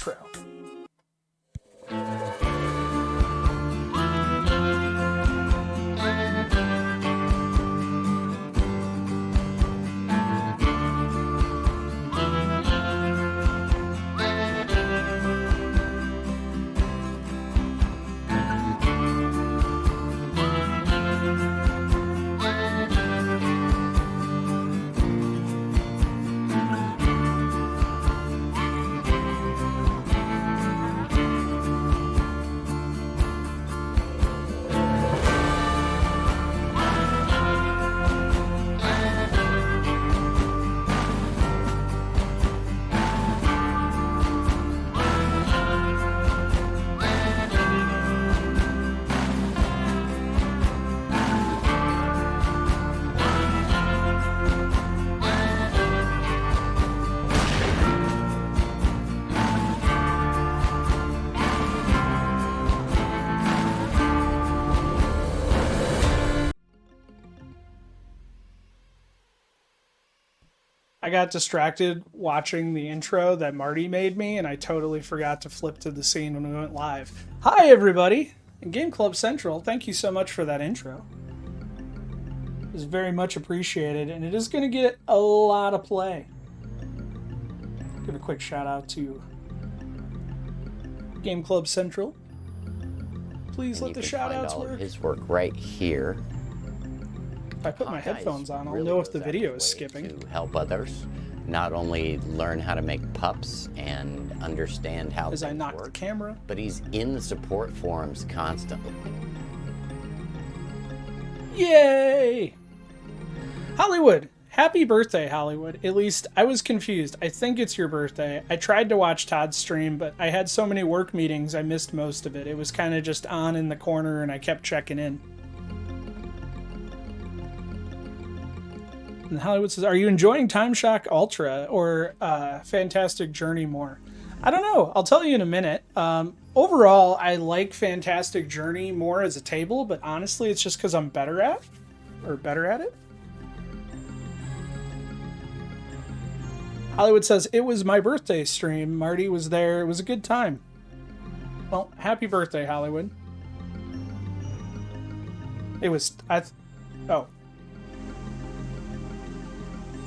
intro. I got distracted watching the intro that Marty made me, and I totally forgot to flip to the scene when we went live. Hi, everybody! In Game Club Central, thank you so much for that intro. It was very much appreciated, and it is going to get a lot of play. Give a quick shout out to Game Club Central. Please let the shout outs work. His work right here. If I put my headphones on, I'll know if the video is skipping. To help others not only learn how to make pups and understand how as I things knock work, the camera, but he's in the support forums constantly. Yay! Hollywood! Happy birthday, Hollywood. At least I was confused. I think it's your birthday. I tried to watch Todd's stream, but I had so many work meetings I missed most of it. It was kind of just on in the corner and I kept checking in. And Hollywood says, are you enjoying Timeshock Ultra or Fantastic Journey more? I don't know. I'll tell you in a minute. Overall, I like Fantastic Journey more as a table, but honestly, it's just because I'm better at it. Hollywood says, it was my birthday stream. Marty was there. It was a good time. Well, happy birthday, Hollywood. It was... Oh.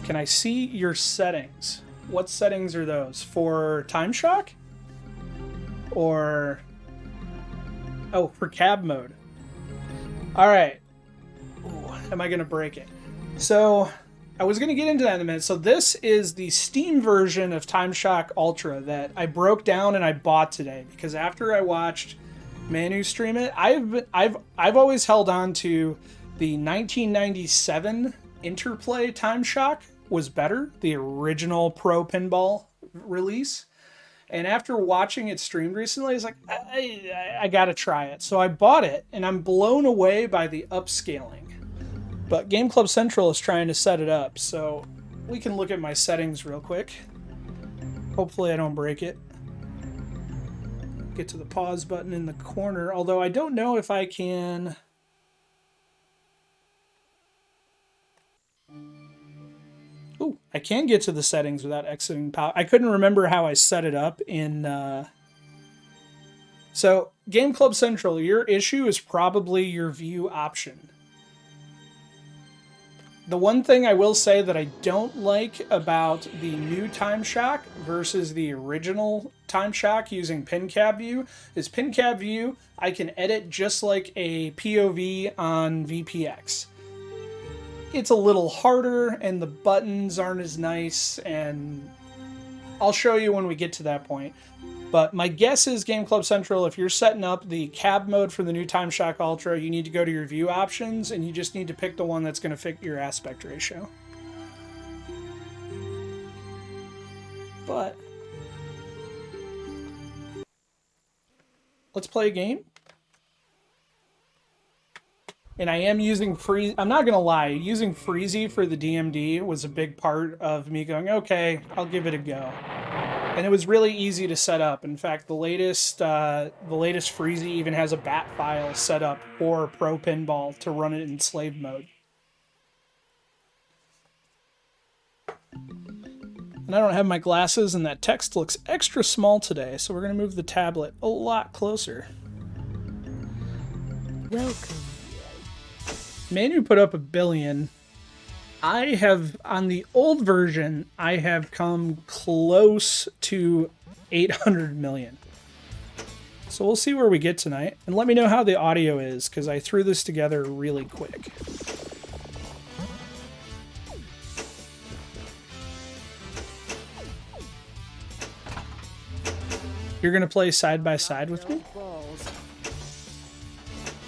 Can I see your settings? What settings are those? For Timeshock? Or... Oh, for cab mode. Alright. Am I going to break it? So, I was going to get into that in a minute. So this is the Steam version of Timeshock Ultra that I broke down and I bought today. Because after I watched Manu stream it, I've always held on to the 1997 Interplay Timeshock was better, the original Pro Pinball release. And after watching it streamed recently, I was like, I gotta try it. So I bought it, and I'm blown away by the upscaling. But Game Club Central is trying to set it up, so we can look at my settings real quick. Hopefully I don't break it. Get to the pause button in the corner, although I don't know if I can... Ooh, I can get to the settings without exiting power. I couldn't remember how I set it up in... So, Game Club Central, your issue is probably your view option. The one thing I will say that I don't like about the new Timeshock versus the original Timeshock using PinCabView is PinCabView, I can edit just like a POV on VPX. It's a little harder and the buttons aren't as nice, and I'll show you when we get to that point. But my guess is Game Club Central, if you're setting up the cab mode for the new Timeshock Ultra, you need to go to your view options and you just need to pick the one that's going to fit your aspect ratio. But let's play a game. And I am using Freezy. I'm not going to lie, using Freezy for the DMD was a big part of me going, okay, I'll give it a go. And it was really easy to set up. In fact, the latest Freezy even has a bat file set up for Pro Pinball to run it in slave mode. And I don't have my glasses, and that text looks extra small today, so we're going to move the tablet a lot closer. Welcome. Manu put up 1 billion. I have, on the old version, I have come close to 800 million. So we'll see where we get tonight. And let me know how the audio is, because I threw this together really quick. You're going to play side by side with me?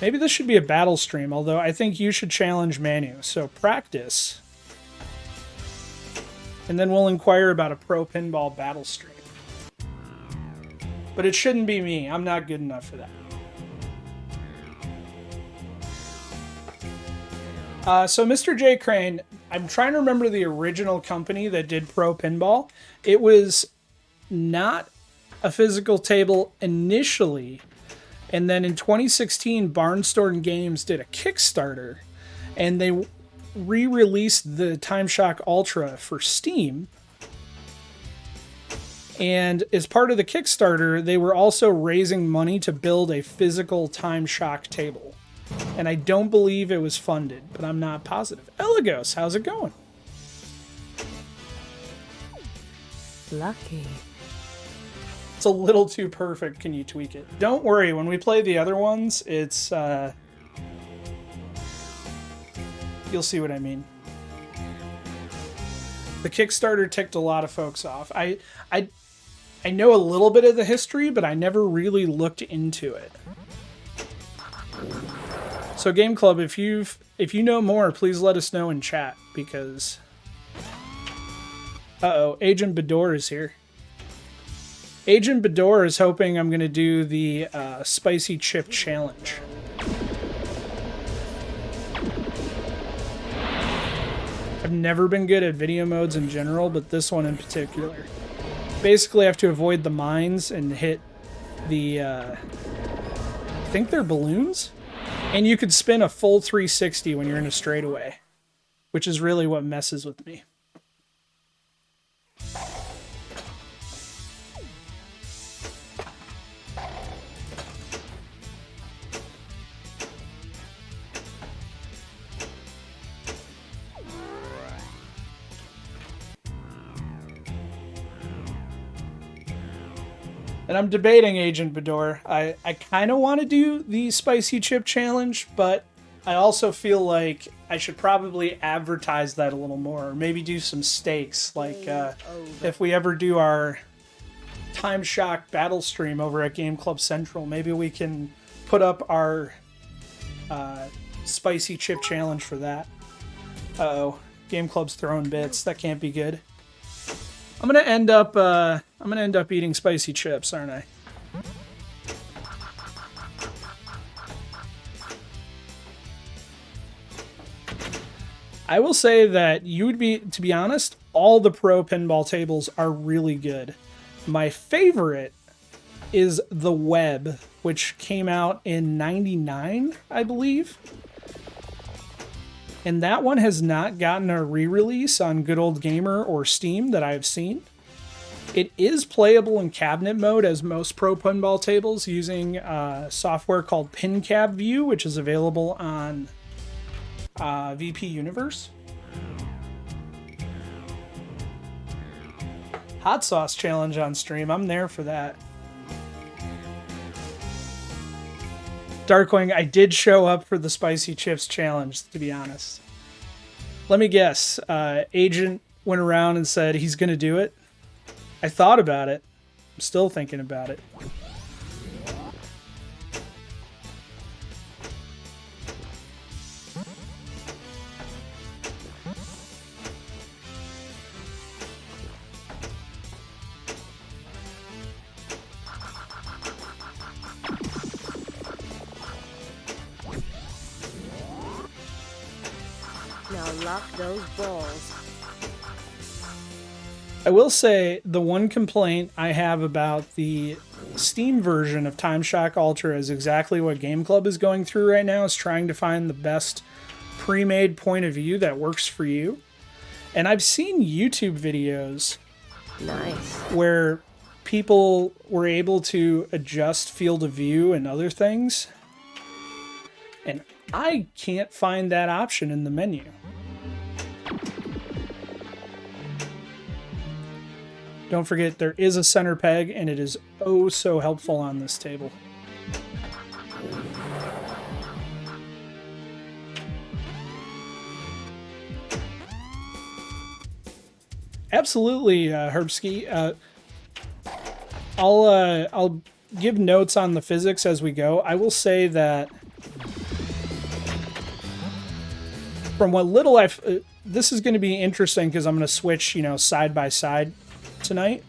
Maybe this should be a battle stream, although I think you should challenge Manu. So practice. And then we'll inquire about a pro pinball battle stream. But it shouldn't be me. I'm not good enough for that. So Mr. J. Crane, I'm trying to remember the original company that did pro pinball. It was not a physical table initially. And then in 2016, Barnstorm Games did a Kickstarter. And they re-released the Timeshock Ultra for Steam. And as part of the Kickstarter, they were also raising money to build a physical Timeshock table. And I don't believe it was funded, but I'm not positive. Eligos, how's it going? Lucky. It's a little too perfect. Can you tweak it? Don't worry, when we play the other ones, it's you'll see what I mean. The Kickstarter ticked a lot of folks off. I know a little bit of the history, but I never really looked into it. So Game Club, if you know more, please let us know in chat, because Agent Bador is here. Agent Bador is hoping I'm going to do the Spicy Chip Challenge. I've never been good at video modes in general, but this one in particular. Basically, I have to avoid the mines and hit the, I think they're balloons? And you could spin a full 360 when you're in a straightaway, which is really what messes with me. And I'm debating Agent Bador. I kind of want to do the Spicy Chip Challenge, but I also feel like I should probably advertise that a little more. Or maybe do some stakes. Like if we ever do our Timeshock battle stream over at Game Club Central, maybe we can put up our Spicy Chip Challenge for that. Uh-oh. Game Club's throwing bits. That can't be good. I'm gonna end up eating spicy chips, aren't I? I will say that to be honest, all the pro pinball tables are really good. My favorite is the Web, which came out in '99, I believe. And that one has not gotten a re-release on Good Old Gamer or Steam that I've seen. It is playable in cabinet mode as most pro pinball tables using software called PinCabView, which is available on VP Universe. Hot sauce challenge on stream. I'm there for that. Darkwing, I did show up for the Spicy Chips Challenge, to be honest. Let me guess. Agent went around and said he's going to do it. I thought about it. I'm still thinking about it. Now lock those balls. I will say the one complaint I have about the Steam version of Timeshock Ultra is exactly what Game Club is going through right now, is trying to find the best pre-made point of view that works for you. And I've seen YouTube videos Nice. where people were able to adjust field of view and other things. And I can't find that option in the menu. Don't forget, there is a center peg, and it is oh so helpful on this table. Absolutely, Herbski. I'll give notes on the physics as we go. I will say that from what little I've... this is going to be interesting because I'm going to switch, side by side tonight.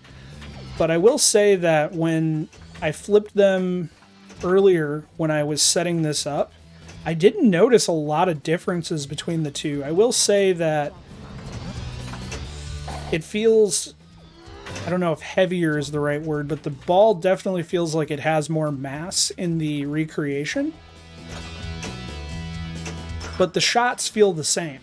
But I will say that when I flipped them earlier when I was setting this up, I didn't notice a lot of differences between the two. I will say that it feels... I don't know if heavier is the right word, but the ball definitely feels like it has more mass in the recreation. But the shots feel the same.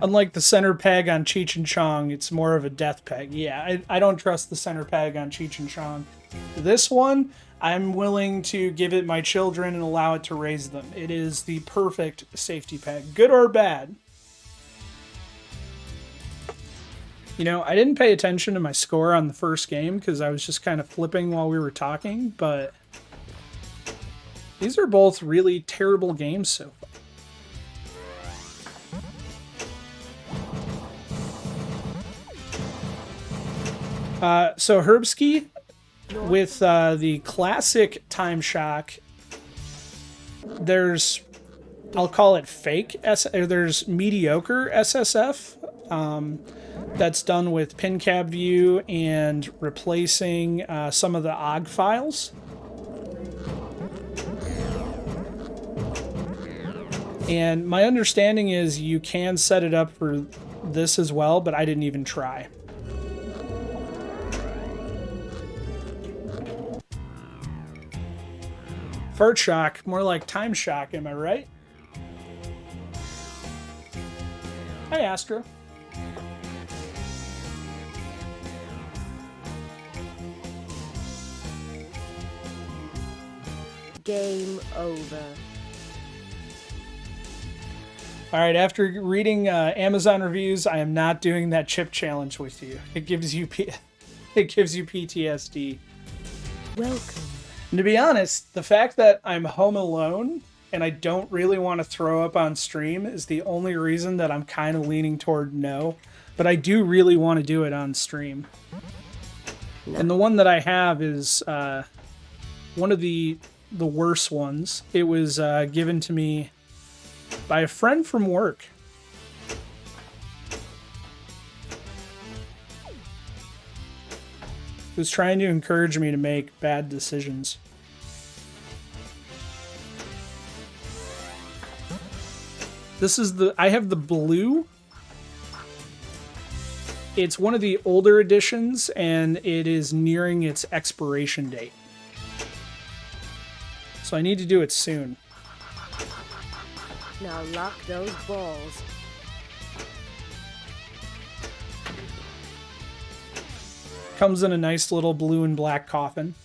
Unlike the center peg on Cheech and Chong, it's more of a death peg. Yeah, I don't trust the center peg on Cheech and Chong. This one, I'm willing to give it my children and allow it to raise them. It is the perfect safety peg, good or bad. I didn't pay attention to my score on the first game because I was just kind of flipping while we were talking, but these are both really terrible games so far. So Herbski, with the classic Timeshock, there's, I'll call it fake, there's mediocre SSF that's done with PinCabView and replacing some of the OGG files. And my understanding is you can set it up for this as well, but I didn't even try. Fart shock, more like time shock, am I right? Hi, Astro. Game over. All right, after reading Amazon reviews, I am not doing that chip challenge with you. It gives you PTSD. Welcome. And to be honest, the fact that I'm home alone and I don't really want to throw up on stream is the only reason that I'm kind of leaning toward no. But I do really want to do it on stream. No. And the one that I have is one of the worst ones. It was given to me by a friend from work. Who's trying to encourage me to make bad decisions. This is I have the blue. It's one of the older editions, and it is nearing its expiration date. So I need to do it soon. Now lock those balls. Comes in a nice little blue and black coffin.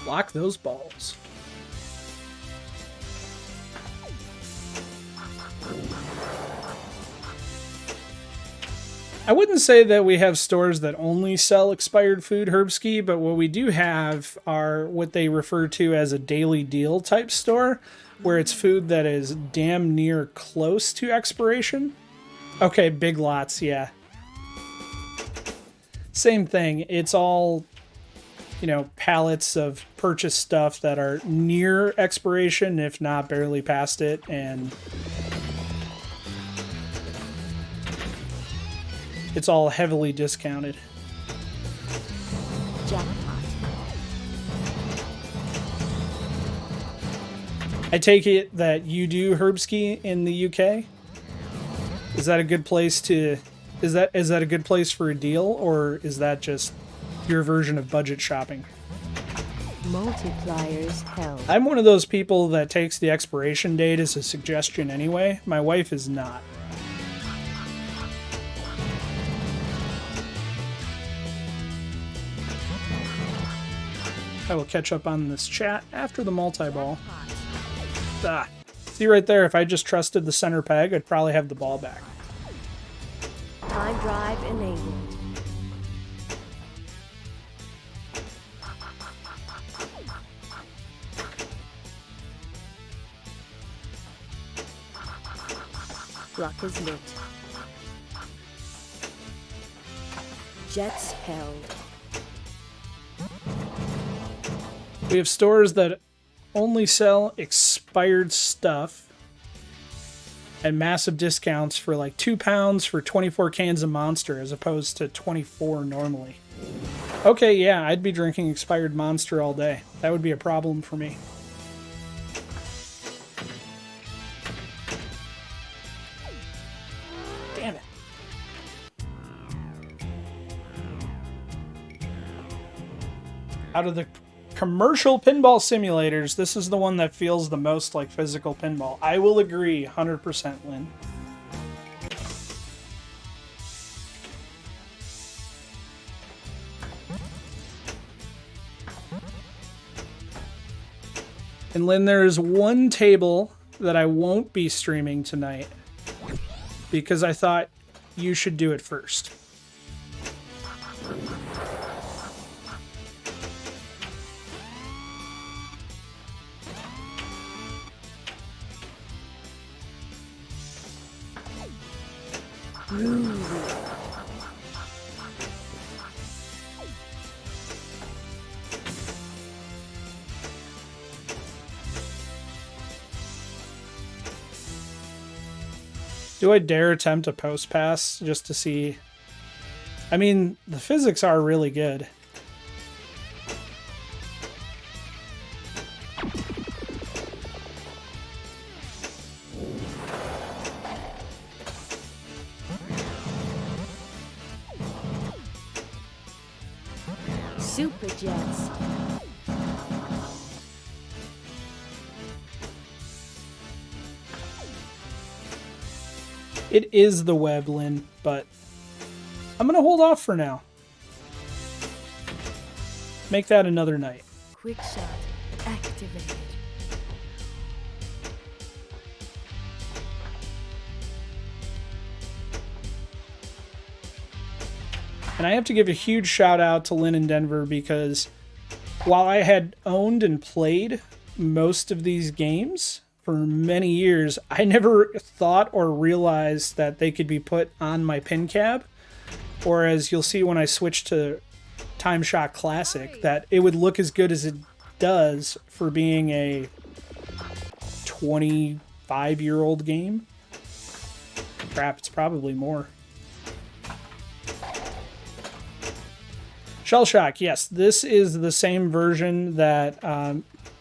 Lock those balls. I wouldn't say that we have stores that only sell expired food, Herbski, but what we do have are what they refer to as a daily deal type store, where it's food that is damn near close to expiration. Okay, Big Lots, yeah. Same thing. It's all, pallets of purchased stuff that are near expiration, if not barely past it, and it's all heavily discounted. Jackpot. I take it that you do Herbski in the UK? Is that a good place to... Is that a good place for a deal, or is that just your version of budget shopping? Multipliers held. I'm one of those people that takes the expiration date as a suggestion anyway. My wife is not. I will catch up on this chat after the multi-ball. Ah. See right there, if I just trusted the center peg, I'd probably have the ball back. Time drive enabled. Block is lit. Jets held. We have stores that only sell expired stuff and massive discounts for like £2 for 24 cans of Monster as opposed to 24 normally. Okay, yeah, I'd be drinking expired Monster all day. That would be a problem for me. Damn it. Out of the commercial pinball simulators, this is the one that feels the most like physical pinball. I will agree 100%, Lynn. And Lynn, there is one table that I won't be streaming tonight because I thought you should do it first. Do I dare attempt a post pass just to see? I mean, the physics are really good. Super Jets. It is the web, Lynn, but I'm going to hold off for now. Make that another night. Quick shot activated. And I have to give a huge shout out to Lynn in Denver because while I had owned and played most of these games for many years, I never thought or realized that they could be put on my PinCab, or as you'll see when I switch to Timeshock Classic, that it would look as good as it does for being a 25-year-old game. Crap, it's probably more. Shellshock, yes, this is the same version that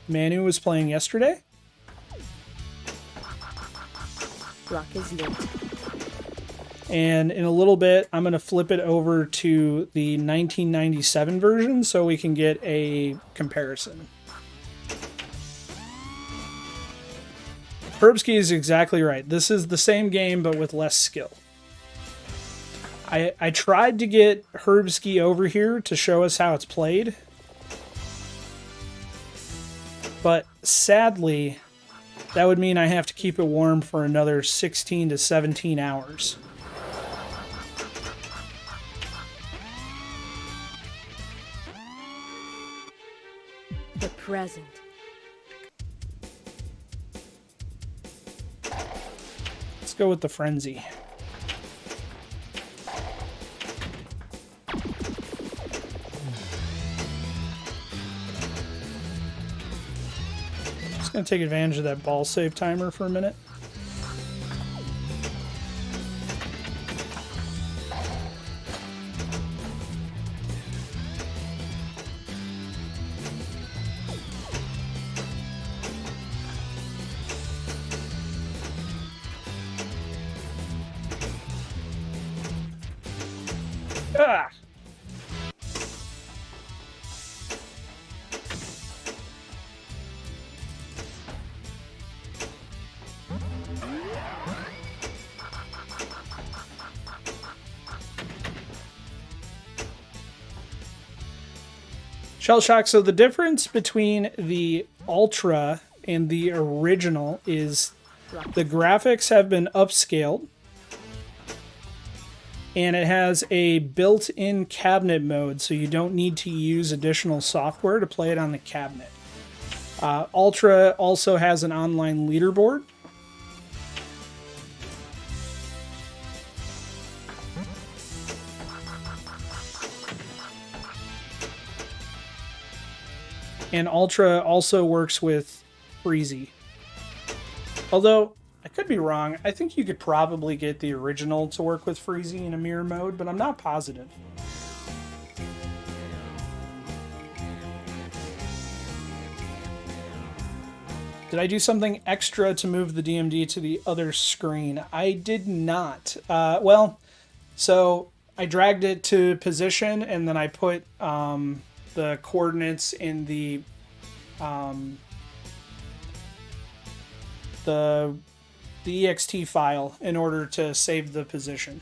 Manu was playing yesterday. Block is lit. And in a little bit, I'm going to flip it over to the 1997 version so we can get a comparison. Herbski is exactly right. This is the same game, but with less skill. I tried to get Herbski over here to show us how it's played. But sadly, that would mean I have to keep it warm for another 16 to 17 hours. The present. Let's go with the Frenzy. Gonna take advantage of that ball save timer for a minute. Ah! Shell Shock, so the difference between the Ultra and the original is the graphics have been upscaled, and it has a built-in cabinet mode, so you don't need to use additional software to play it on the cabinet. Ultra also has an online leaderboard. And Ultra also works with Freezy. Although, I could be wrong. I think you could probably get the original to work with Freezy in a mirror mode, but I'm not positive. Did I do something extra to move the DMD to the other screen? I did not. Well, so I dragged it to position, and then I put the coordinates in the ext file in order to save the position.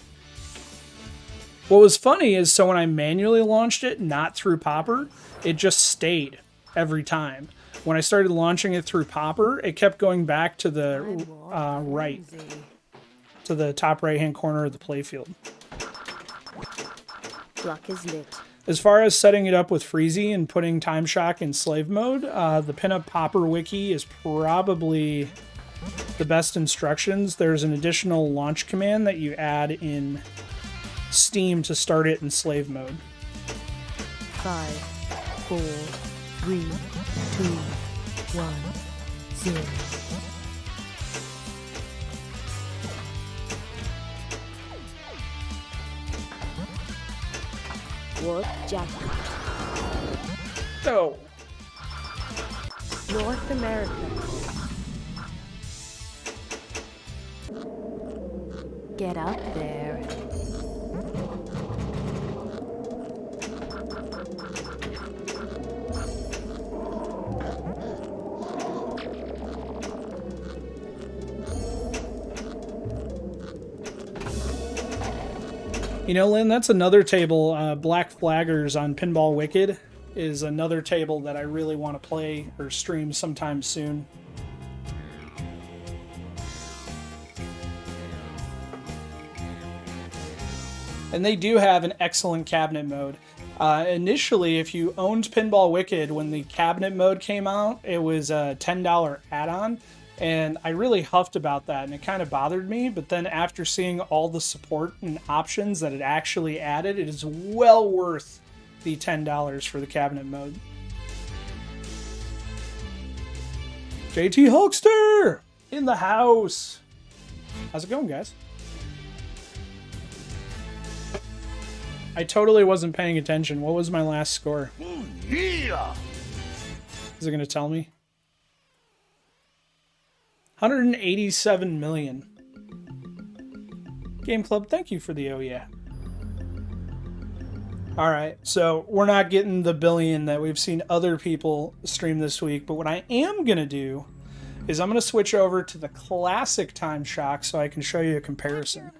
What was funny is, so when I manually launched it, not through Popper, it just stayed every time. When I started launching it through Popper, it kept going back to the right, to the top right-hand corner of the playfield. Block is lit. As far as setting it up with Freezy and putting Timeshock in slave mode, the Pinup Popper wiki is probably the best instructions. There's an additional launch command that you add in Steam to start it in slave mode. 5, 4, 3, 2, 1, 0. Warp jackpot. Oh. North America. Get up there. You know, Lynn, that's another table. Black Flaggers on Pinball Wicked is another table that I really want to play or stream sometime soon. And they do have an excellent cabinet mode. Initially, if you owned Pinball Wicked, when the cabinet mode came out, it was a $10 add-on. And I really huffed about that, and it kind of bothered me. But then after seeing all the support and options that it actually added, it is well worth the $10 for the cabinet mode. JT Hulkster in the house. How's it going, guys? I totally wasn't paying attention. What was my last score? Oh, yeah! Is it going to tell me? 187 million. Game Club, thank you for the oh yeah. Alright, so we're not getting the billion that we've seen other people stream this week, but what I am going to do is I'm going to switch over to the classic Timeshock so I can show you a comparison.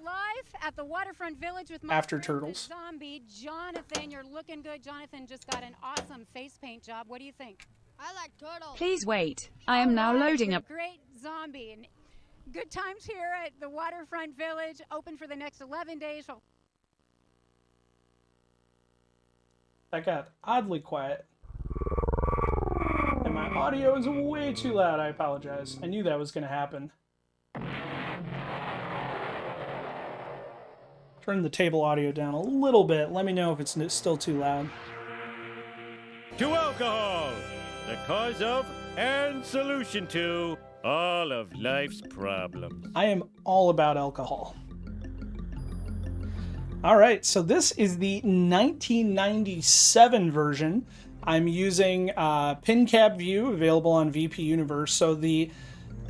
At the Waterfront Village with my After Turtles. Zombie, Jonathan, you're looking good. Jonathan just got an awesome face paint job. What do you think? I like turtles. Please wait. I am now loading up. Great Zombie. And good times here at the Waterfront Village. Open for the next 11 days. So That got oddly quiet. And my audio is way too loud. I apologize. I knew that was going to happen. Turn the table audio down a little bit. Let me know if it's still too loud. To alcohol, the cause of and solution to all of life's problems. I am all about alcohol. All right, so this is the 1997 version. I'm using PinCabView, available on VP Universe. So the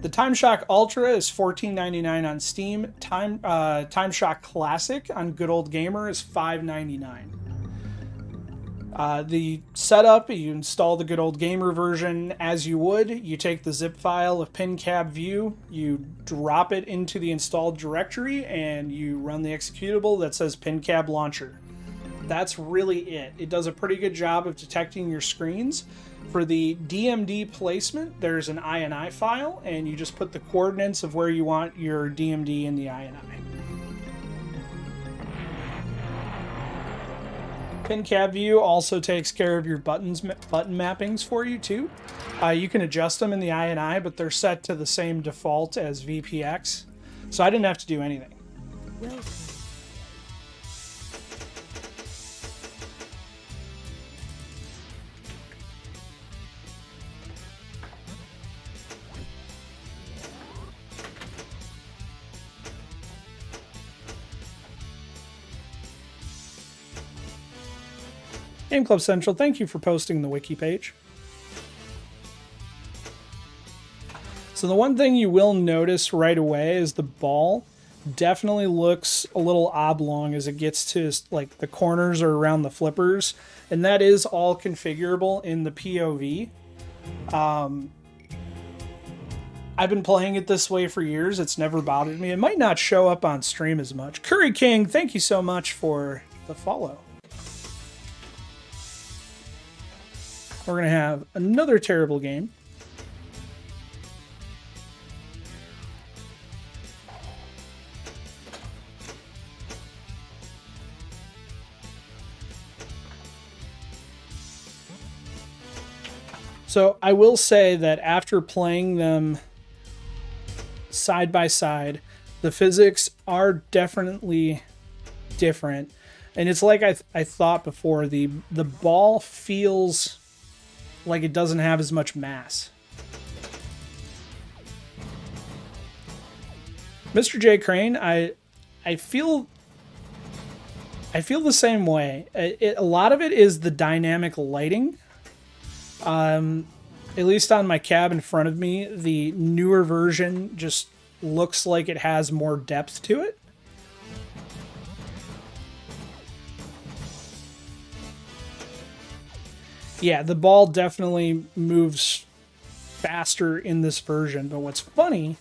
The Timeshock Ultra is $14.99 on Steam. Timeshock Classic on Good Old Gamer is $5.99. The setup, you install the Good Old Gamer version as you would. You take the zip file of PinCabView, you drop it into the installed directory, and you run the executable that says PinCab Launcher. That's really it. It does a pretty good job of detecting your screens. For the DMD placement, there's an INI file, and you just put the coordinates of where you want your DMD in the INI. PinCabView also takes care of your button mappings for you too. You can adjust them in the INI, but they're set to the same default as VPX, so I didn't have to do anything. Welcome. Game Club Central, thank you for posting the wiki page. So the one thing you will notice right away is the ball definitely looks a little oblong as it gets to like the corners or around the flippers, and that is all configurable in the POV. I've been playing it this way for years. It's never bothered me. It might not show up on stream as much. Curry King, thank you so much for the follow. We're going to have another terrible game. So I will say that after playing them side by side, the physics are definitely different. And it's like I thought before, the ball feels like it doesn't have as much mass. Mr. J. Crane, I feel the same way. A lot of it is the dynamic lighting. At least on my cab in front of me, the newer version just looks like it has more depth to it. Yeah, the ball definitely moves faster in this version, but what's funny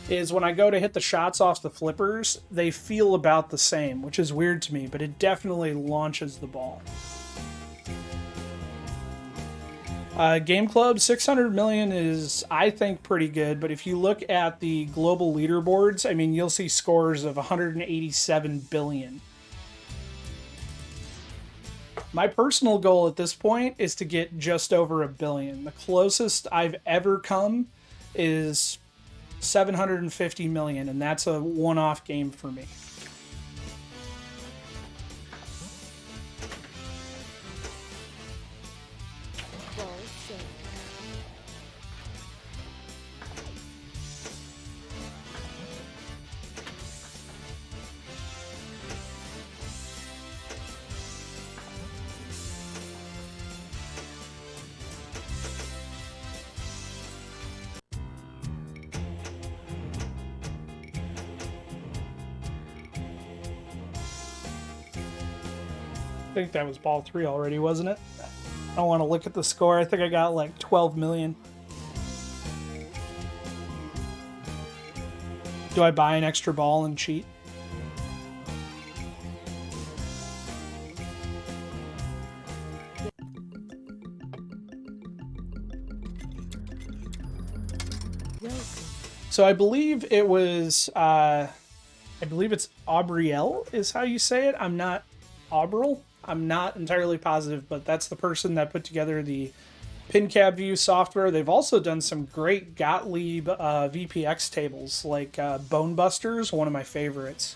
is when I go to hit the shots off the flippers, they feel about the same, which is weird to me, but it definitely launches the ball. Game Club 600 million is, I think, pretty good, but if you look at the global leaderboards, I mean, you'll see scores of 187 billion. My personal goal at this point is to get just over 1 billion. The closest I've ever come is 750 million, and that's a one-off game for me. I think that was ball 3 already, wasn't it? I don't want to look at the score. I think I got like 12 million. Do I buy an extra ball and cheat? So I believe it was, I believe it's Aubriel is how you say it. I'm not Aubrel. I'm not entirely positive, but that's the person that put together the PinCabView software. They've also done some great Gottlieb VPX tables, like Bone Busters, one of my favorites.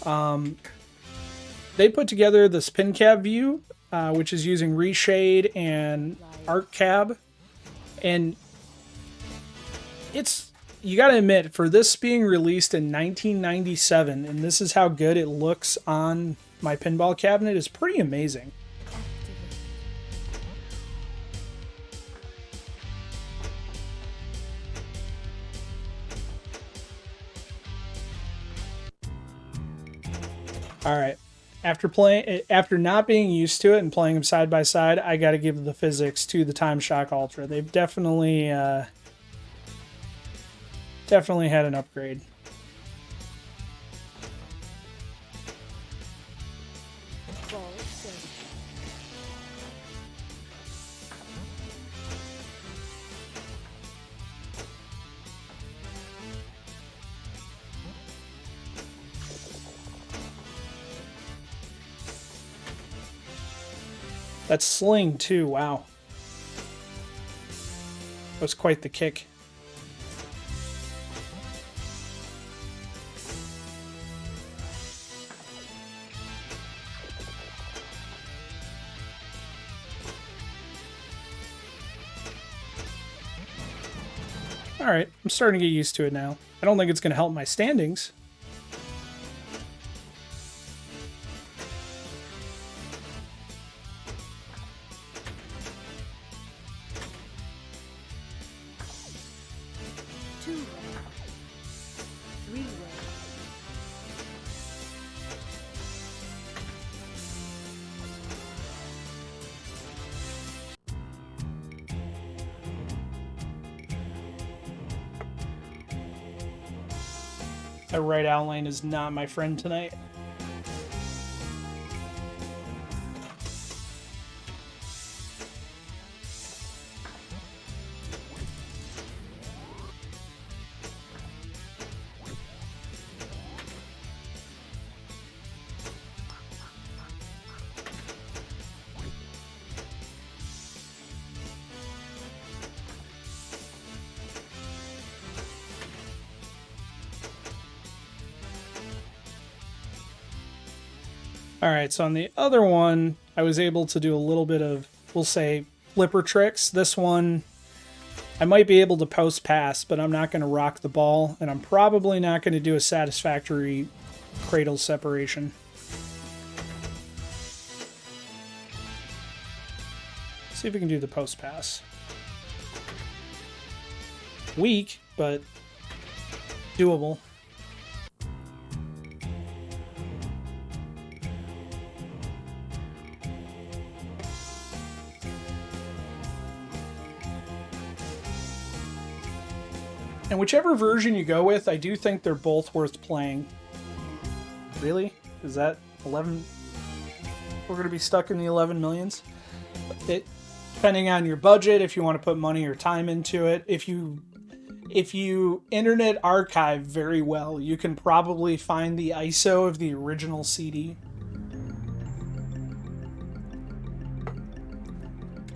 They put together this PinCabView, which is using Reshade and ArcCab, and it's, you gotta admit, for this being released in 1997, and this is how good it looks on my pinball cabinet, is pretty amazing. All right. After not being used to it and playing them side by side, I got to give the physics to the Timeshock Ultra. They've definitely had an upgrade. Ball 7. That sling too, wow. That was quite the kick. Alright, I'm starting to get used to it now. I don't think it's going to help my standings. Two-way. Three-way. That right out lane is not my friend tonight. Alright, so on the other one, I was able to do a little bit of, we'll say, flipper tricks. This one, I might be able to post pass, but I'm not going to rock the ball, and I'm probably not going to do a satisfactory cradle separation. See if we can do the post pass. Weak, but doable. And whichever version you go with, I do think they're both worth playing. Really? Is that 11? We're going to be stuck in the 11 millions? Depending on your budget, if you want to put money or time into it, if you internet archive very well, you can probably find the ISO of the original CD.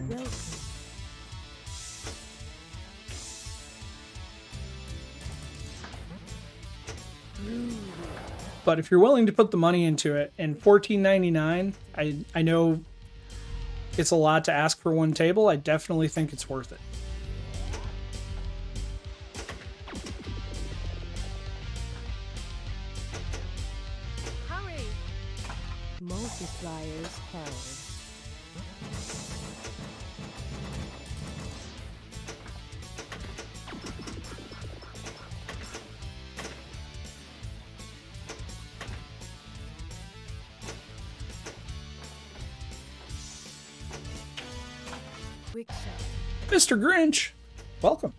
Welcome. But if you're willing to put the money into it, and $14.99, I know it's a lot to ask for one table. I definitely think it's worth it. Hurry! Multipliers held. Quick shot. Mr. Grinch, welcome.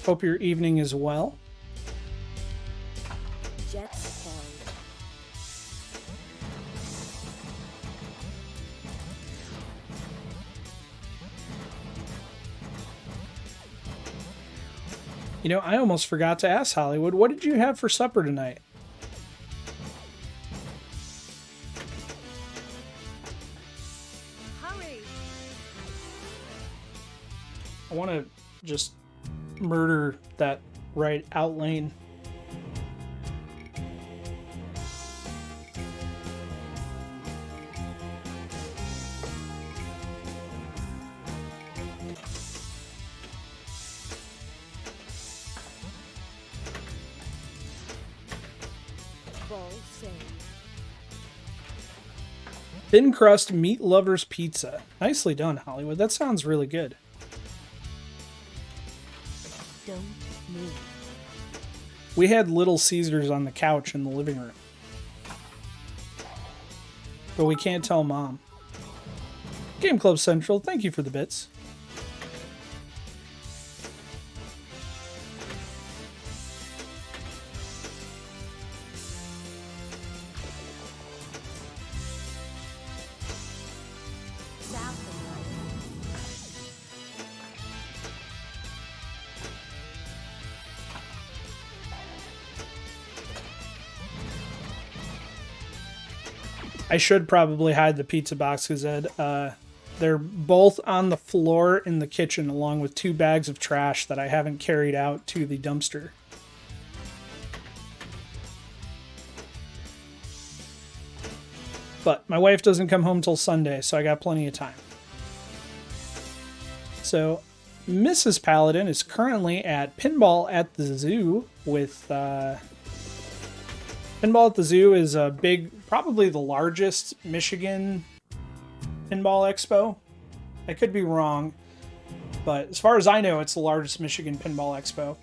Hope your evening is well. Jets held. You know, I almost forgot to ask Hollywood, what did you have for supper tonight? Hurry! I want to just murder that right out lane. Ball saved. Thin crust meat lovers pizza. Nicely done, Hollywood. That sounds really good. Don't move. We had Little Caesars on the couch in the living room. but we can't tell Mom. Game Club Central, thank you for the bits. I should probably hide the pizza boxes, Ed. They're both on the floor in the kitchen, along with 2 bags of trash that I haven't carried out to the dumpster. But my wife doesn't come home till Sunday, so I got plenty of time. So, Mrs. Paladin is currently at Pinball at the Zoo with... Pinball at the Zoo is a big, probably the largest Michigan pinball expo. I could be wrong, but as far as I know, it's the largest Michigan pinball expo.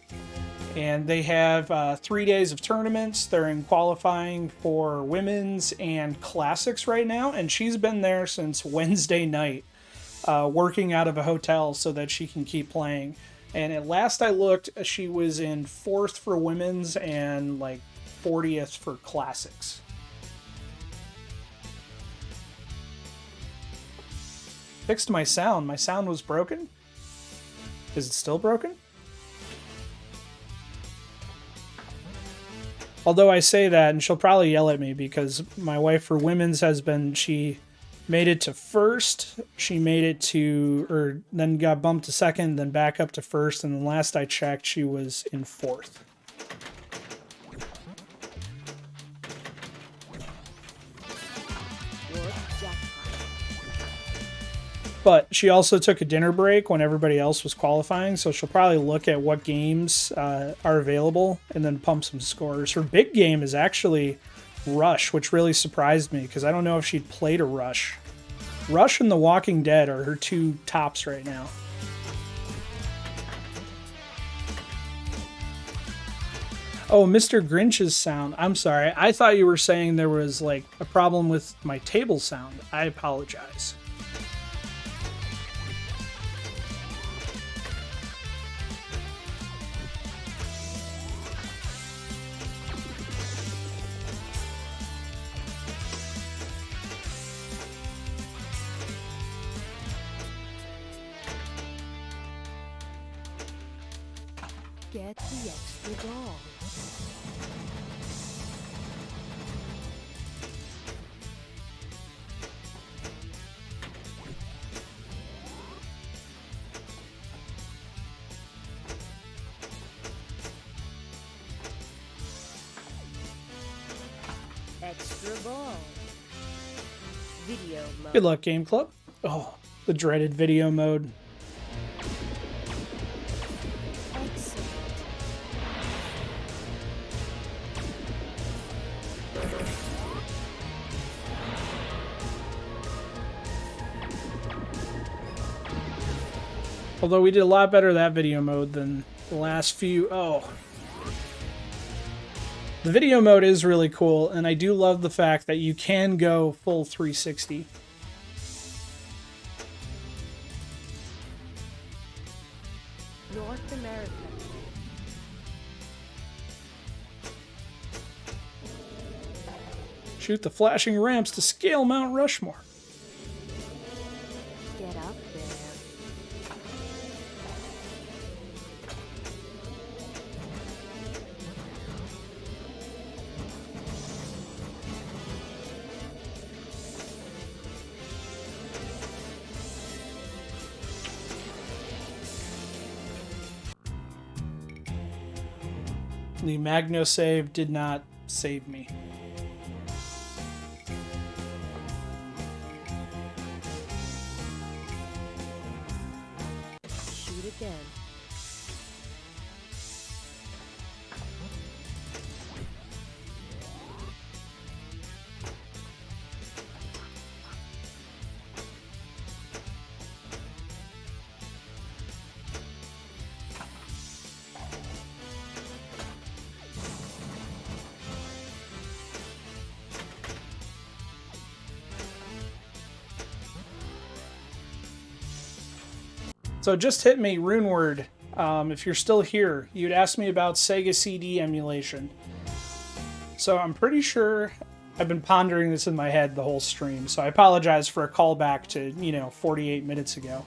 And they have 3 days of tournaments. They're in qualifying for women's and classics right now, and she's been there since Wednesday night, working out of a hotel so that she can keep playing. And at last I looked, she was in 4th for women's and like 40th for classics. Fixed my sound. My sound was broken. Is it still broken? Although I say that, and she'll probably yell at me because my wife for women's has been, she made it to 1st, she made it to, or then got bumped to 2nd, then back up to 1st, and then last I checked, she was in 4th. But she also took a dinner break when everybody else was qualifying, so she'll probably look at what games are available and then pump some scores. Her big game is actually Rush, which really surprised me because I don't know if she'd played a Rush. Rush and The Walking Dead are her 2 tops right now. Oh, Mr. Grinch's sound. I'm sorry. I thought you were saying there was like a problem with my table sound. I apologize. Get the extra ball. Extra ball. Video mode. Good luck, Game Club. Oh, the dreaded video mode. Excellent. Although we did a lot better that video mode than the last few. Oh. The video mode is really cool, and I do love the fact that you can go full 360. North America. Shoot the flashing ramps to scale Mount Rushmore. Get up there. The Magno save did not save me. Shoot again. So just hit me, Runeword. If you're still here, you'd asked me about Sega CD emulation. So I'm pretty sure I've been pondering this in my head the whole stream, so I apologize for a callback to, 48 minutes ago.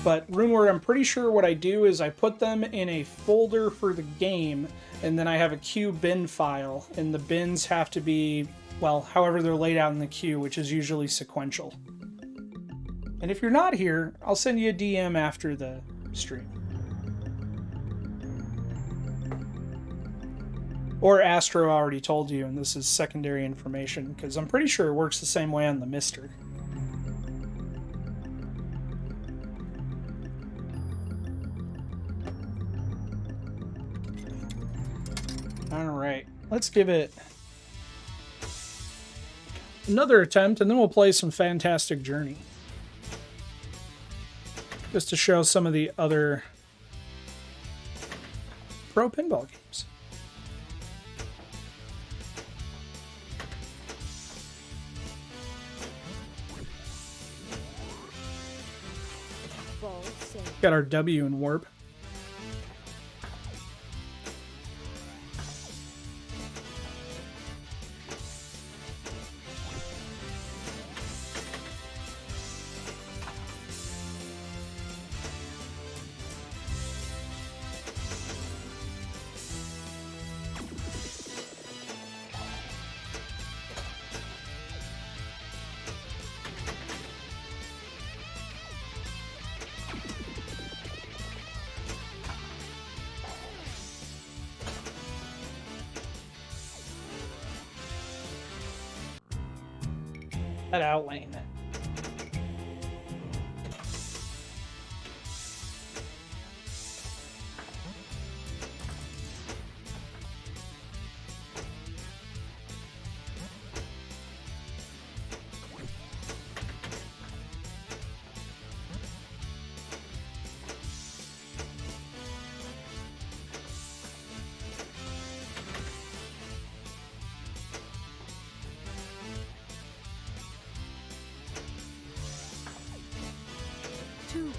But Runeword, I'm pretty sure what I do is I put them in a folder for the game, and then I have a queue bin file, and the bins have to be, well, however they're laid out in the queue, which is usually sequential. And if you're not here, I'll send you a DM after the stream. Or Astro already told you, and this is secondary information, because I'm pretty sure it works the same way on the Mister. Alright, let's give it another attempt, and then we'll play some Fantastic Journey. Just to show some of the other pro pinball games. Ball safe. Got our W in Warp. That outlane. Two.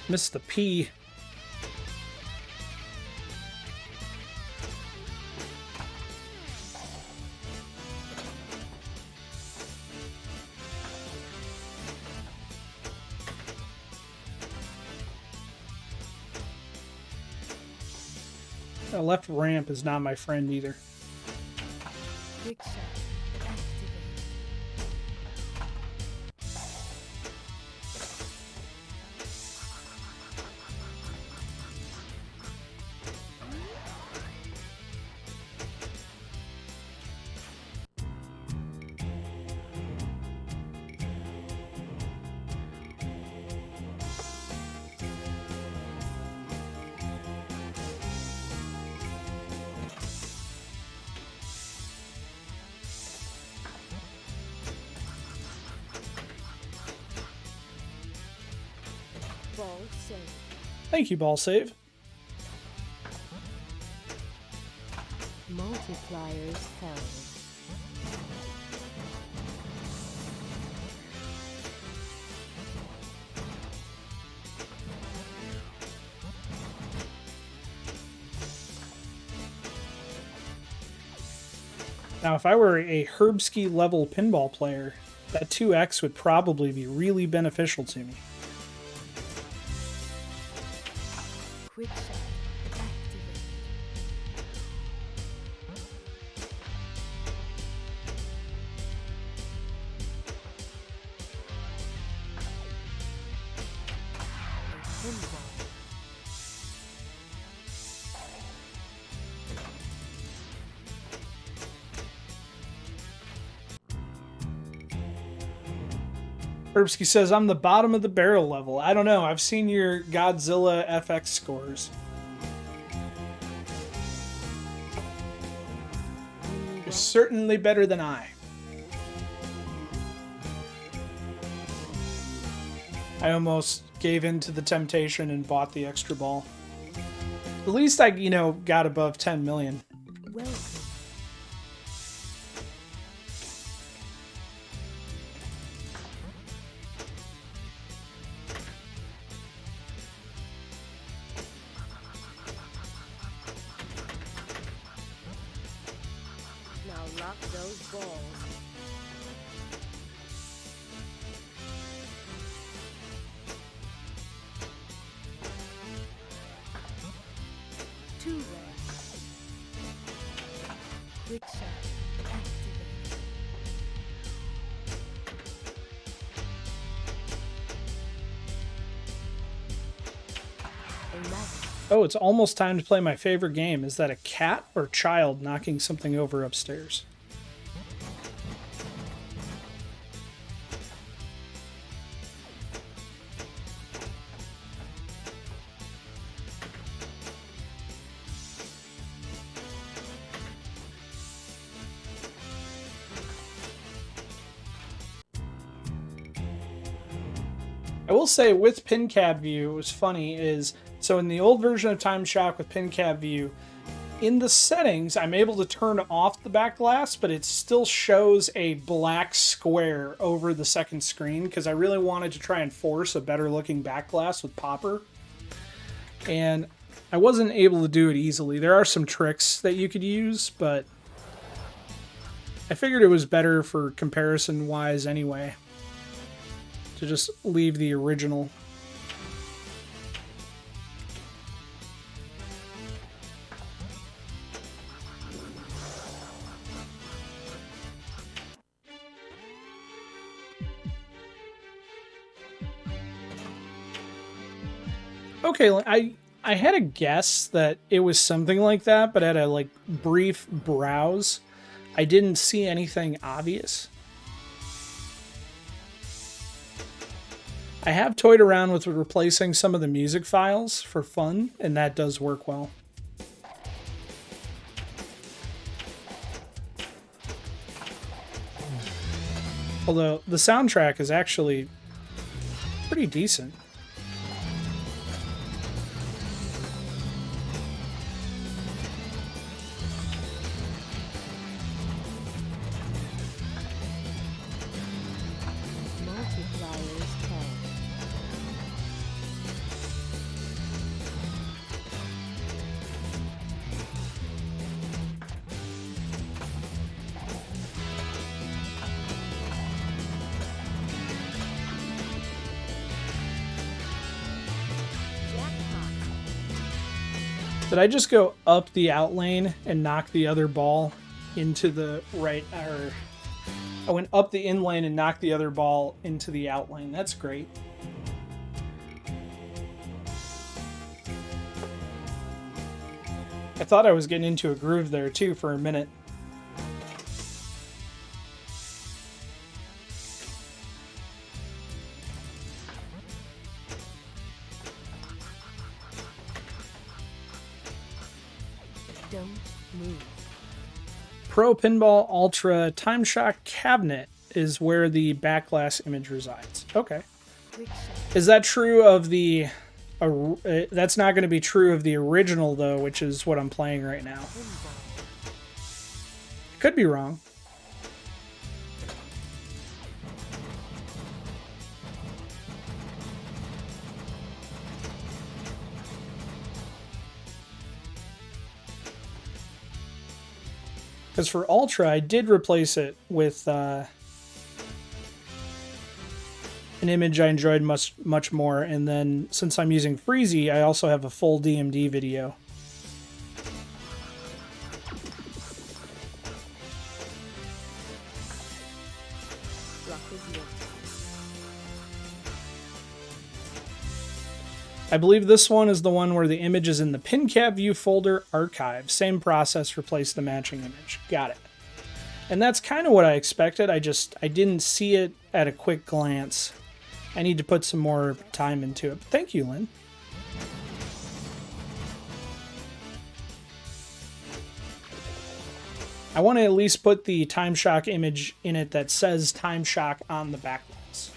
Missed the P. The left ramp is not my friend either. Quick shot. Activate. Ball safe. Thank you, Ball Save. Multipliers held. Now, if I were a Herbski level pinball player, that 2x would probably be really beneficial to me. Quick shot. Activate. A pinball. Herbski says, I'm the bottom of the barrel level. I don't know. I've seen your Godzilla FX scores. You're certainly better than I. I almost gave in to the temptation and bought the extra ball. At least I, got above 10 million. Welcome. Now lock those balls. Two red. Quick shot. Activate. Oh, it's almost time to play my favorite game. Is that a cat or child knocking something over upstairs? I will say with PinCabView, it was funny is, so in the old version of Timeshock with PinCabView, in the settings, I'm able to turn off the back glass, but it still shows a black square over the second screen because I really wanted to try and force a better looking back glass with Popper. And I wasn't able to do it easily. There are some tricks that you could use, but I figured it was better for comparison wise anyway, to just leave the original. Okay, I had a guess that it was something like that, but at a brief browse, I didn't see anything obvious. I have toyed around with replacing some of the music files for fun, and that does work well. Although the soundtrack is actually pretty decent. Multipliers 10. Did I just go up the out lane and knock the other ball into the right, or I went up the in lane and knocked the other ball into the out lane. That's great. I thought I was getting into a groove there too for a minute. Don't move. Pro Pinball Ultra Timeshock cabinet is where the back glass image resides. Okay. Quick shot. Is that true of the... that's not going to be true of the original, though, which is what I'm playing right now. Pinball. Could be wrong. Because for Ultra, I did replace it with an image I enjoyed much more, and then since I'm using Freezy, I also have a full DMD video. Block is lit. I believe this one is the one where the image is in the PinCabView folder archive. Same process, replace the matching image. Got it. And that's kind of what I expected. I didn't see it at a quick glance. I need to put some more time into it. Thank you, Lynn. I want to at least put the Timeshock image in it that says Timeshock on the back glass.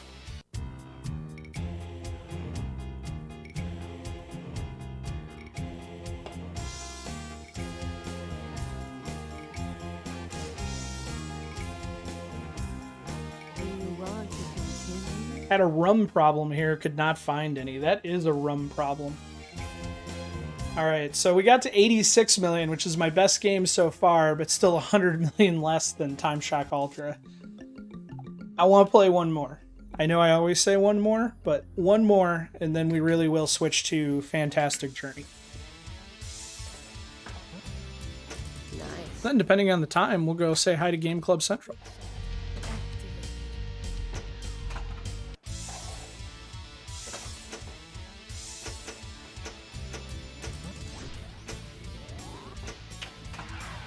Had a rum problem here, could not find any. That is a rum problem. Alright, so we got to 86 million, which is my best game so far, but still 100 million less than Timeshock Ultra. I want to play one more. I know I always say one more, but one more, and then we really will switch to Fantastic Journey. Nice. Then, depending on the time, we'll go say hi to Game Club Central.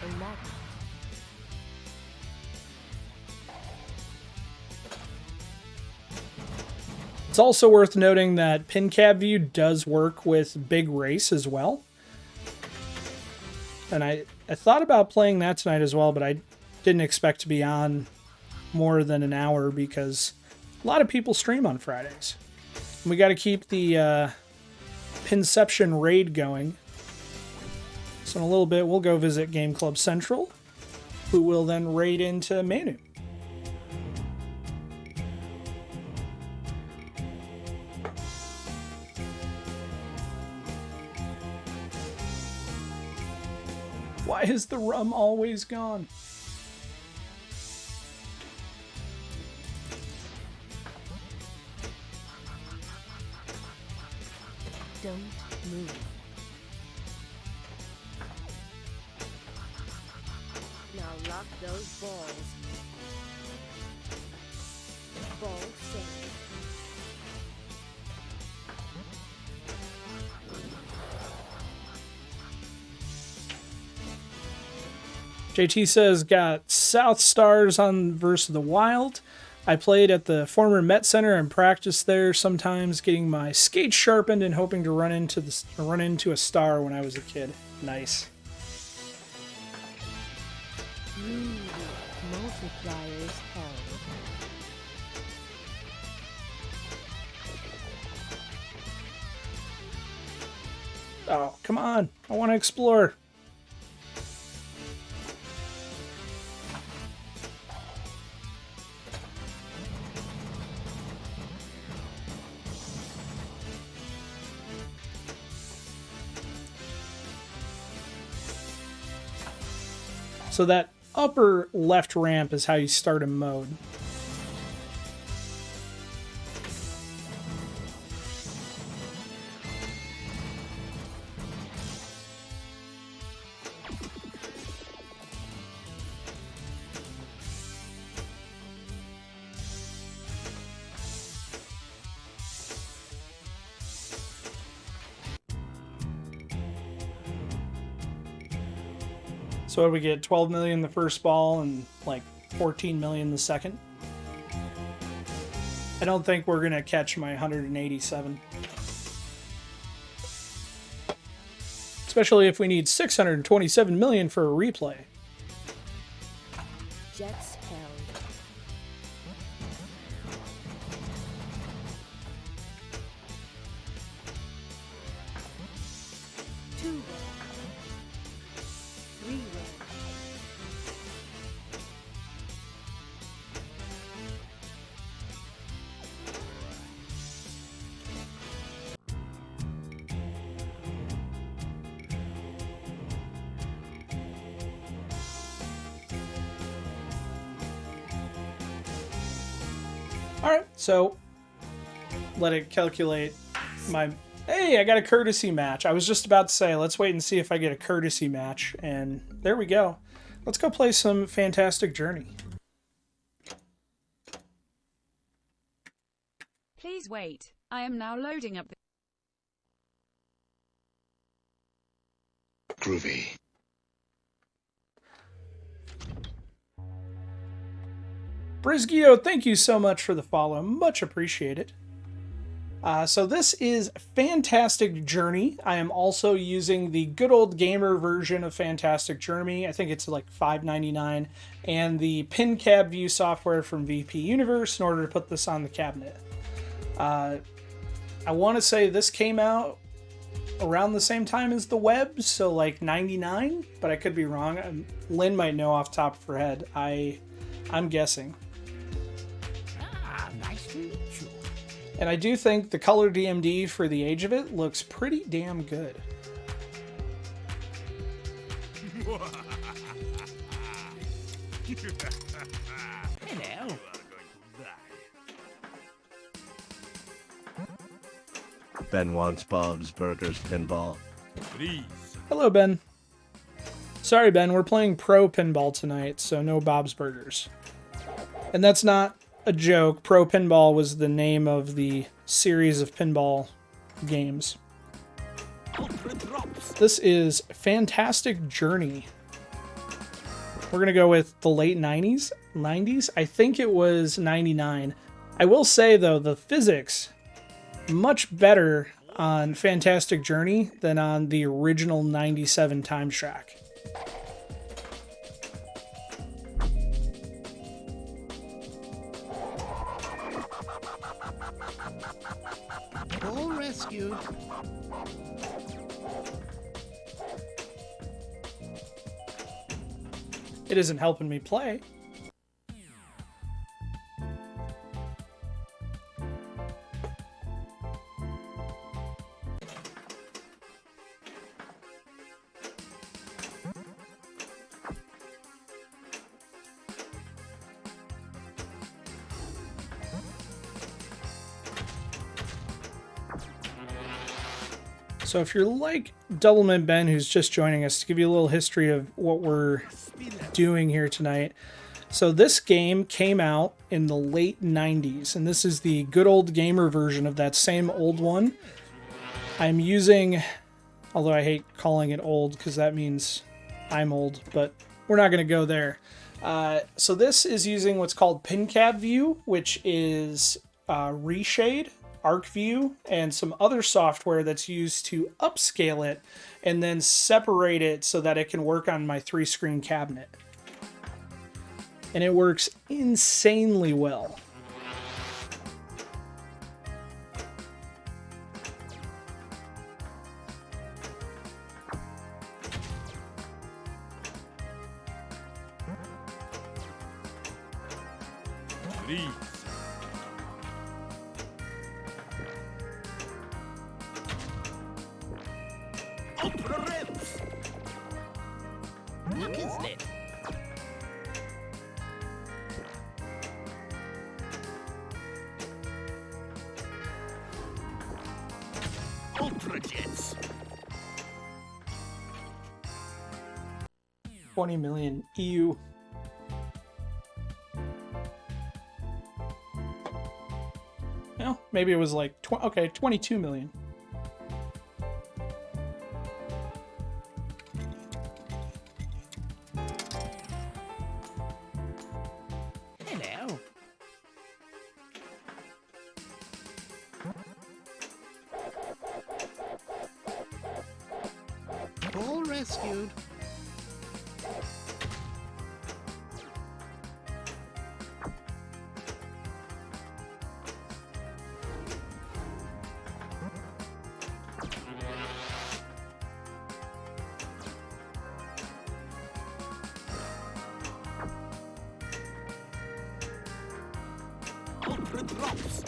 A magnet. It's also worth noting that PinCabView does work with Big Race as well. And I thought about playing that tonight as well, but I didn't expect to be on more than an hour because a lot of people stream on Fridays. And we got to keep the Pinception raid going. So in a little bit, we'll go visit Game Club Central, who will then raid into Manu. Why is the rum always gone? Don't move. Now lock those balls. Ball safe. JT says, got South Stars on Verse of the Wild. I played at the former Met Center and practiced there sometimes, getting my skates sharpened and hoping to run into a star when I was a kid. Nice. Multipliers held. Oh, come on. I want to explore. So that upper left ramp is how you start a mode. So what do we get? 12 million the first ball and like 14 million the second. I don't think we're gonna catch my 187. Especially if we need 627 million for a replay. Jets held. Two red. Three red. Alright, so let it calculate my... Hey, I got a courtesy match. I was just about to say, let's wait and see if I get a courtesy match. And there we go. Let's go play some Fantastic Journey. Please wait. I am now loading up the... Groovy. Brizgito, thank you so much for the follow. Much appreciated. So this is Fantastic Journey. I am also using the good old gamer version of Fantastic Journey. I think it's like $5.99. And the PinCabView software from VP Universe in order to put this on the cabinet. I want to say this came out around the same time as the web, so like 99, but I could be wrong. Lynn might know off the top of her head. I'm guessing. Nice to meet you. And I do think the color DMD for the age of it looks pretty damn good. Hello. Ben wants Bob's Burgers Pinball. Hello, Ben. Sorry, Ben, we're playing Pro Pinball tonight, so no Bob's Burgers. And that's not a joke. Pro Pinball was the name of the series of pinball games. This is Fantastic Journey. We're going to go with the late 90s. I think it was 99. I will say, though, the physics much better on Fantastic Journey than on the original 97 Timeshock. All rescued. It isn't helping me play. So if you're like Doublemint Ben, who's just joining us, to give you a little history of what we're doing here tonight. So this game came out in the late 90s, and this is the good old gamer version of that same old one. I'm using, although I hate calling it old because that means I'm old, but we're not going to go there. So this is using what's called PinCabView, which is reshade, ArcView, and some other software that's used to upscale it and then separate it so that it can work on my 3-screen cabinet. And it works insanely well. Ultra rips. Look, isn't it? Ultra jets. 20 million EU. Well, maybe it was like, okay, 22 million. Hello. All rescued. Ultra drops.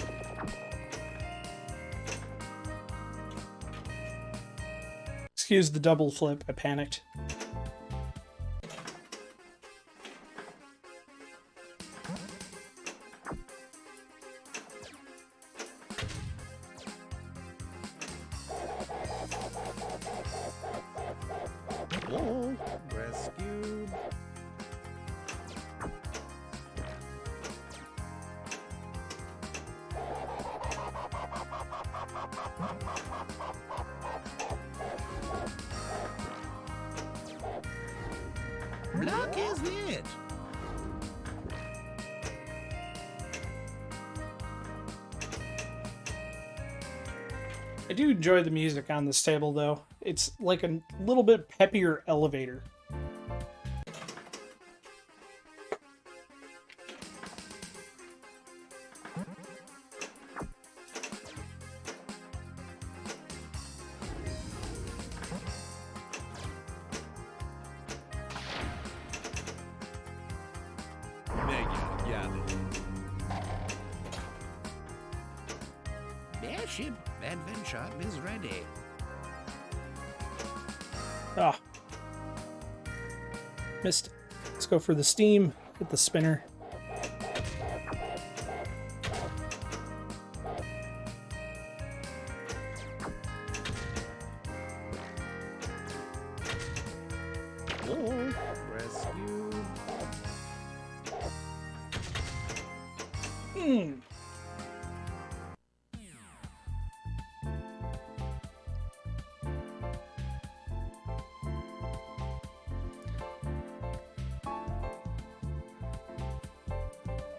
Excuse the double flip, I panicked. All rescued. Luck, isn't it? I do enjoy the music on this table, though. It's like a little bit peppier elevator. Ship adventure is ready. Ah. Missed it. Let's go for the steam. Hit the spinner. Oh, rescue.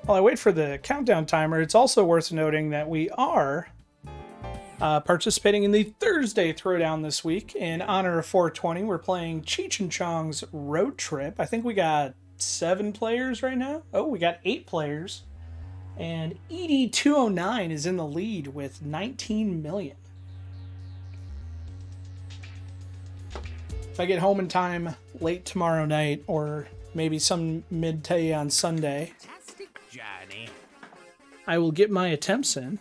While I wait for the countdown timer, it's also worth noting that we are participating in the Thursday Throwdown this week. In honor of 420, we're playing Cheech and Chong's Road Trip. I think we got 7 players right now. Oh, we got 8 players. And ED209 is in the lead with 19 million. If I get home in time late tomorrow night or maybe some midday on Sunday, Fantastic journey. I will get my attempts in.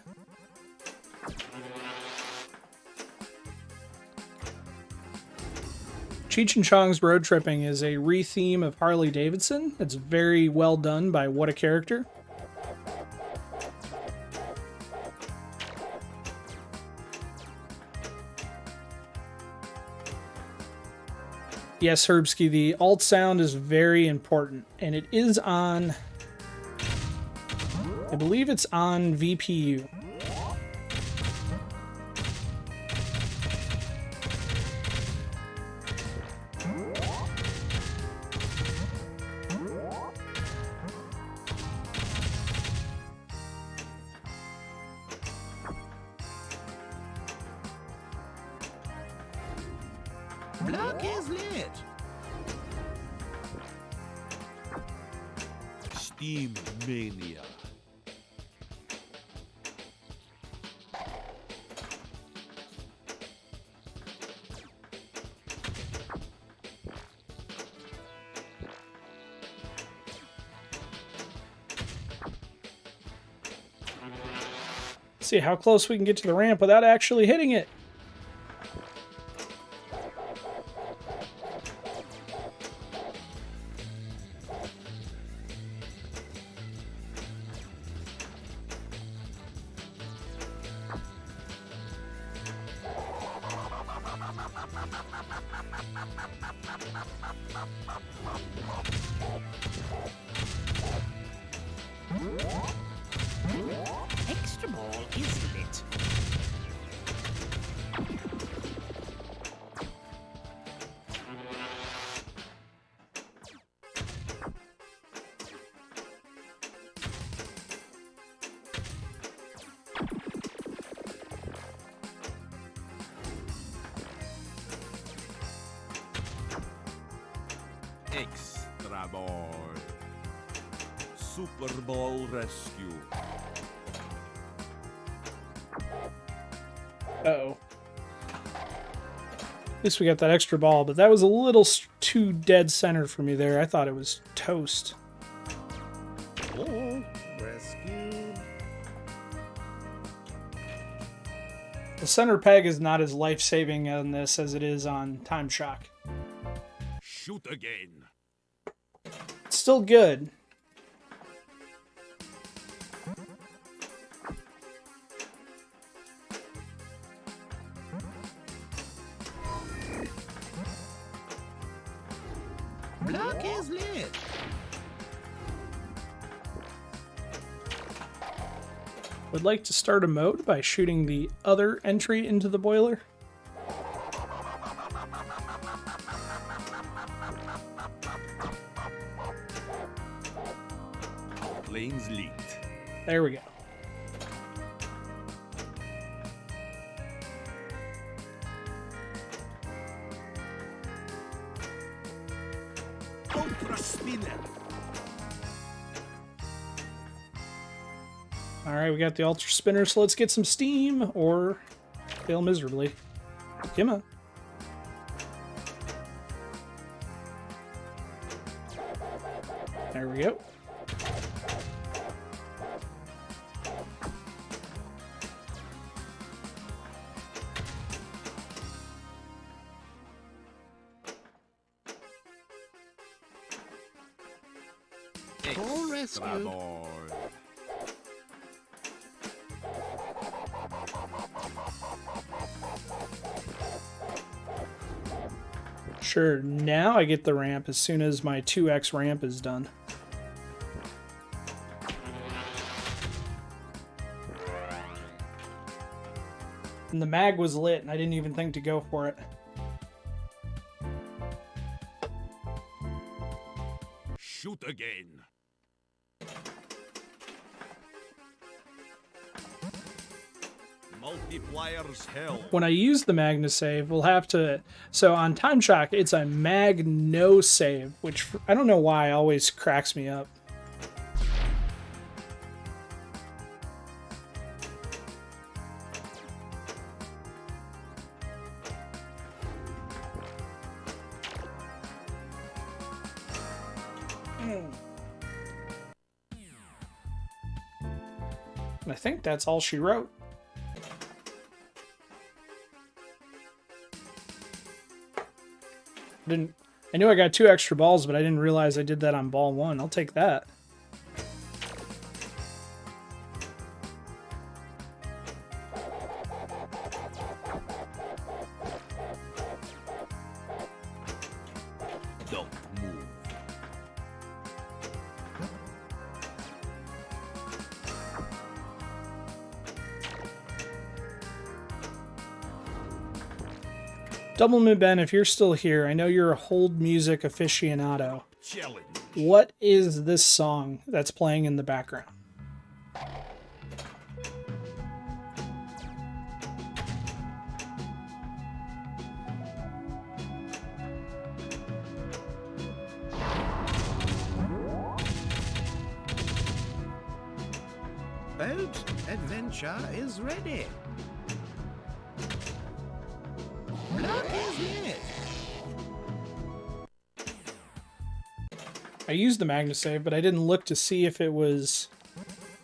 Cheech and Chong's Road Tripping is a re-theme of Harley Davidson. It's very well done by What a Character. Yes, Herbsky, the alt sound is very important, and it is on, I believe it's on VPU. Block is lit. Steam Mania. See how close we can get to the ramp without actually hitting it. Extra ball is lit. Extra ball. Super Bowl rescue. Uh-oh. At least we got that extra ball, but that was a little too dead center for me there. I thought it was toast. Oh, rescue. The center peg is not as life-saving on this as it is on Timeshock. Shoot again. It's still good. Block is lit. Would like to start a mode by shooting the other entry into the boiler. Planes lit. There we go. Ultra spinner. All right, we got the Ultra Spinner, so let's get some steam or fail miserably. Come on. There we go. Full rescue. Sure, now I get the ramp as soon as my 2x ramp is done. And the mag was lit, and I didn't even think to go for it. Shoot again. Multipliers hell. When I use the Magna save, we'll have to... So on Timeshock, it's a mag no save, which I don't know why always cracks me up. And I think that's all she wrote. I knew I got 2 extra balls, but I didn't realize I did that on ball 1. I'll take that. Don't move. Doublemint Ben, if you're still here, I know you're a hold music aficionado. Challenge. What is this song that's playing in the background? Boat adventure is ready. Block is lit. I used the Magna save, but I didn't look to see if it was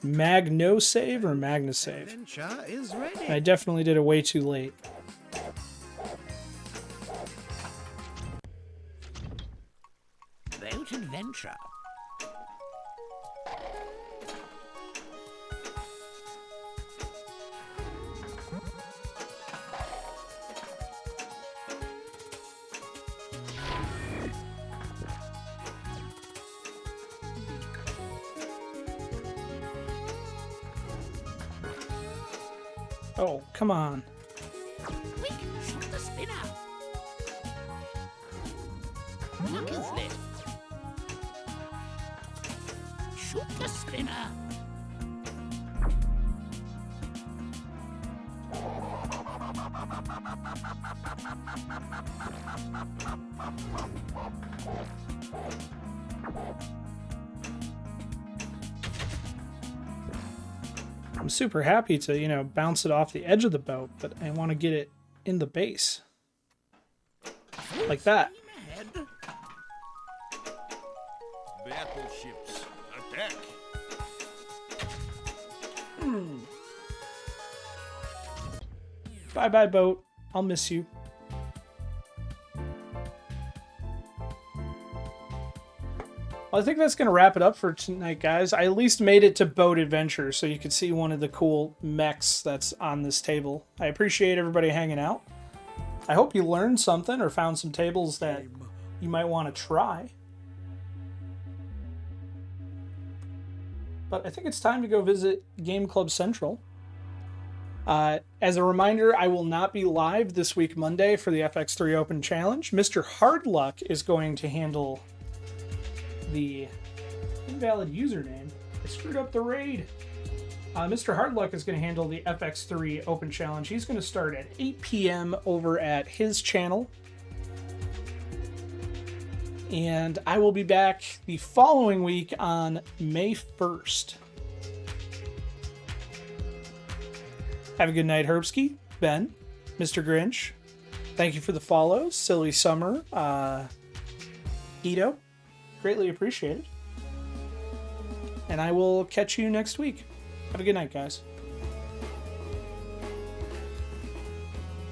Magno save or Magna save. Adventure is ready. I definitely did it way too late. Boat adventure. Oh, come on. Quick, shoot the spinner. Block is lit. Shoot the spinner. I'm super happy to, you know, bounce it off the edge of the boat, but I want to get it in the base. Like that. Ahead. Battleships, attack. Bye-bye, boat. I'll miss you. Well, I think that's going to wrap it up for tonight, guys. I at least made it to Boat Adventure, so you can see one of the cool mechs that's on this table. I appreciate everybody hanging out. I hope you learned something or found some tables that you might want to try. But I think it's time to go visit Game Club Central. As a reminder, I will not be live this week Monday for the FX3 Open Challenge. Mr. Hardluck is going to handle the invalid username. I screwed up the raid. Mr. Hardluck is going to handle the FX3 Open Challenge. He's going to start at 8 p.m. over at his channel. And I will be back the following week on May 1st. Have a good night, Herbski, Ben, Mr. Grinch. Thank you for the follows. Silly Summer, Ito. Greatly appreciated. And I will catch you next week. Have a good night, guys.